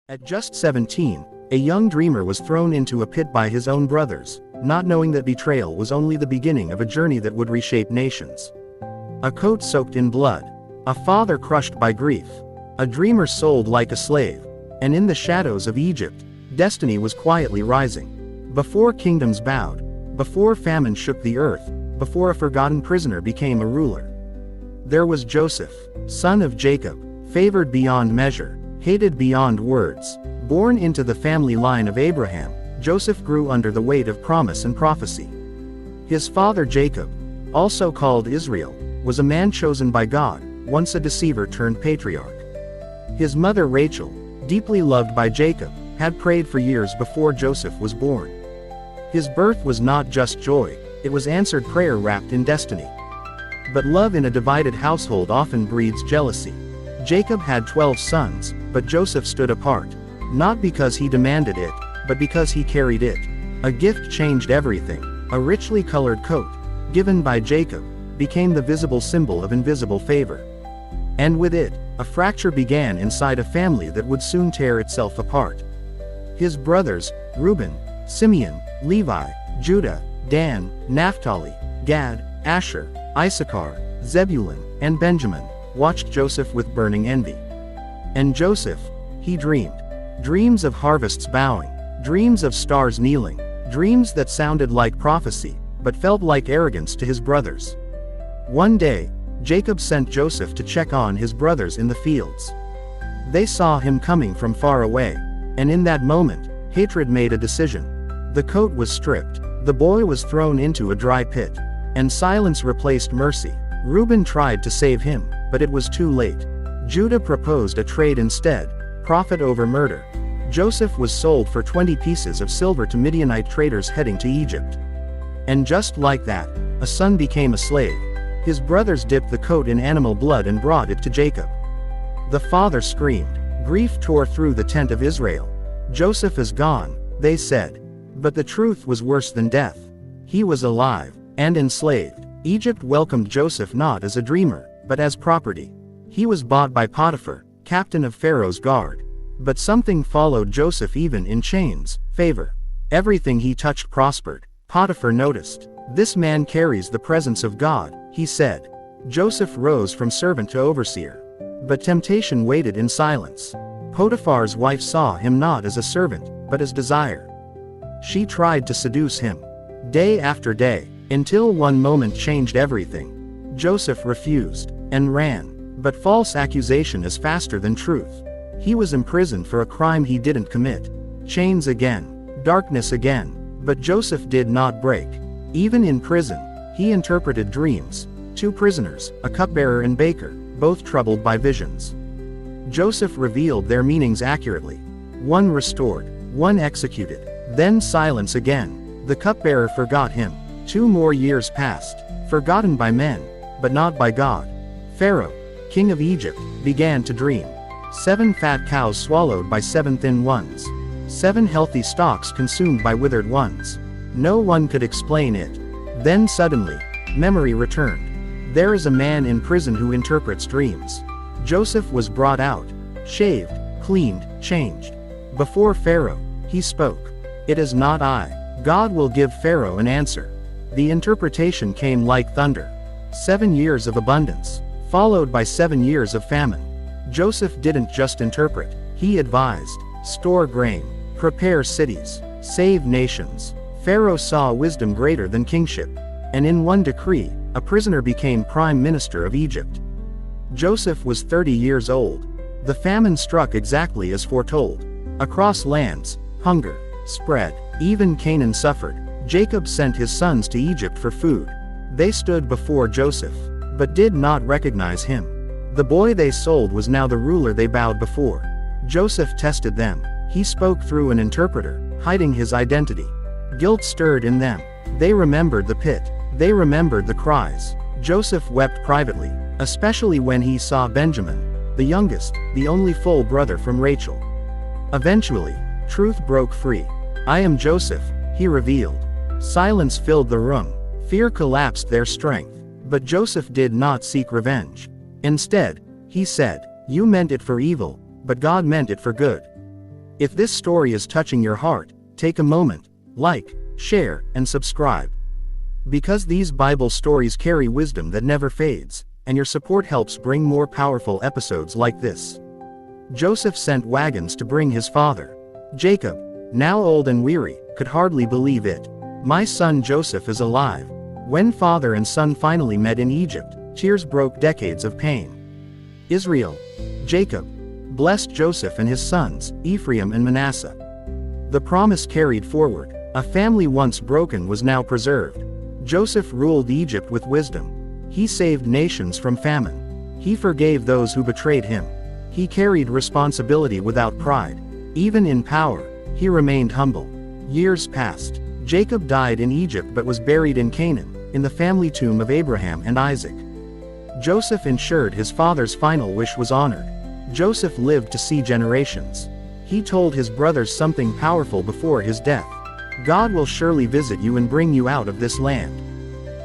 At just 17, a young dreamer was thrown into a pit by his own brothers, not knowing that betrayal was only the beginning of a journey that would reshape nations. A coat soaked in blood, a father crushed by grief, a dreamer sold like a slave, and in the shadows of Egypt, destiny was quietly rising. Before kingdoms bowed, before famine shook the earth, before a forgotten prisoner became a ruler. There was Joseph, son of Jacob, favored beyond measure, hated beyond words. Born into the family line of Abraham, Joseph grew under the weight of promise and prophecy. His father Jacob, also called Israel, was a man chosen by God, once a deceiver turned patriarch. His mother Rachel, deeply loved by Jacob, had prayed for years before Joseph was born. His birth was not just joy, it was answered prayer wrapped in destiny. But love in a divided household often breeds jealousy. Jacob had 12 sons, but Joseph stood apart. Not because he demanded it, but because he carried it. A gift changed everything. A richly colored coat, given by Jacob, became the visible symbol of invisible favor. And with it, a fracture began inside a family that would soon tear itself apart. His brothers, Reuben, Simeon, Levi, Judah, Dan, Naphtali, Gad, Asher, Issachar, Zebulun, and Benjamin, watched Joseph with burning envy. And Joseph, he dreamed. Dreams of harvests bowing, dreams of stars kneeling, dreams that sounded like prophecy, but felt like arrogance to his brothers. One day, Jacob sent Joseph to check on his brothers in the fields. They saw him coming from far away, and in that moment, hatred made a decision. The coat was stripped, the boy was thrown into a dry pit, and silence replaced mercy. Reuben tried to save him, but it was too late. Judah proposed a trade instead, profit over murder. Joseph was sold for 20 pieces of silver to Midianite traders heading to Egypt. And just like that, a son became a slave. His brothers dipped the coat in animal blood and brought it to Jacob. The father screamed. Grief tore through the tent of Israel. Joseph is gone, they said. But the truth was worse than death. He was alive, and enslaved. Egypt welcomed Joseph not as a dreamer, but as property. He was bought by Potiphar, captain of Pharaoh's guard. But something followed Joseph even in chains: favor. Everything he touched prospered. Potiphar noticed. This man carries the presence of God, he said. Joseph rose from servant to overseer. But temptation waited in silence. Potiphar's wife saw him not as a servant, but as desire. She tried to seduce him, day after day, until one moment changed everything. Joseph refused, and ran. But false accusation is faster than truth. He was imprisoned for a crime he didn't commit. Chains again, darkness again. But Joseph did not break. Even in prison, he interpreted dreams. 2 prisoners, a cupbearer and baker, both troubled by visions. Joseph revealed their meanings accurately. One restored, one executed. Then silence again. The cupbearer forgot him. 2 more years passed, forgotten by men, but not by God. Pharaoh, king of Egypt, began to dream. 7 fat cows swallowed by 7 thin ones. 7 healthy stalks consumed by withered ones. No one could explain it. Then suddenly, memory returned. There is a man in prison who interprets dreams. Joseph was brought out, shaved, cleaned, changed. Before Pharaoh, he spoke. It is not I. God will give Pharaoh an answer. The interpretation came like thunder. 7 years of abundance, followed by 7 years of famine. Joseph didn't just interpret, he advised. Store grain, prepare cities, save nations. Pharaoh saw wisdom greater than kingship. And in one decree, a prisoner became prime minister of Egypt. Joseph was 30 years old. The famine struck exactly as foretold. Across lands, hunger spread. Even Canaan suffered. Jacob sent his sons to Egypt for food. They stood before Joseph, but did not recognize him. The boy they sold was now the ruler they bowed before. Joseph tested them. He spoke through an interpreter, hiding his identity. Guilt stirred in them. They remembered the pit. They remembered the cries. Joseph wept privately, especially when he saw Benjamin, the youngest, the only full brother from Rachel. Eventually, truth broke free. I am Joseph, he revealed. Silence filled the room. Fear collapsed their strength. But Joseph did not seek revenge. Instead, he said, "You meant it for evil, but God meant it for good." If this story is touching your heart, take a moment, like, share, and subscribe. Because these Bible stories carry wisdom that never fades, and your support helps bring more powerful episodes like this. Joseph sent wagons to bring his father. Jacob, now old and weary, could hardly believe it. "My son Joseph is alive." When father and son finally met in Egypt, tears broke decades of pain. Israel. Jacob blessed Joseph and his sons, Ephraim and Manasseh. The promise carried forward. A family once broken was now preserved. Joseph ruled Egypt with wisdom. He saved nations from famine. He forgave those who betrayed him. He carried responsibility without pride. Even in power, he remained humble. Years passed. Jacob died in Egypt but was buried in Canaan, in the family tomb of Abraham and Isaac. Joseph ensured his father's final wish was honored. Joseph lived to see generations. He told his brothers something powerful before his death. "God will surely visit you and bring you out of this land."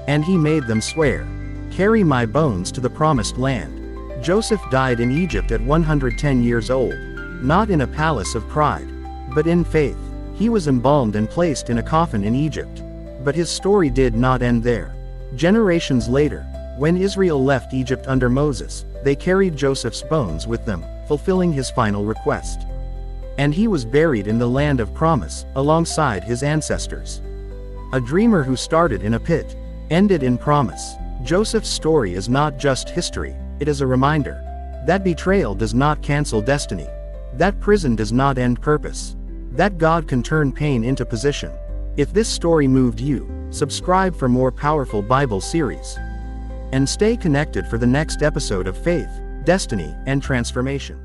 And he made them swear, "Carry my bones to the promised land." Joseph died in Egypt at 110 years old, not in a palace of pride, but in faith. He was embalmed and placed in a coffin in Egypt. But his story did not end there. Generations later, when Israel left Egypt under Moses, they carried Joseph's bones with them, fulfilling his final request. And he was buried in the land of promise, alongside his ancestors. A dreamer who started in a pit, ended in promise. Joseph's story is not just history, it is a reminder that betrayal does not cancel destiny, that prison does not end purpose, that God can turn pain into position. If this story moved you, subscribe for more powerful Bible series. And stay connected for the next episode of Faith, Destiny, and Transformation.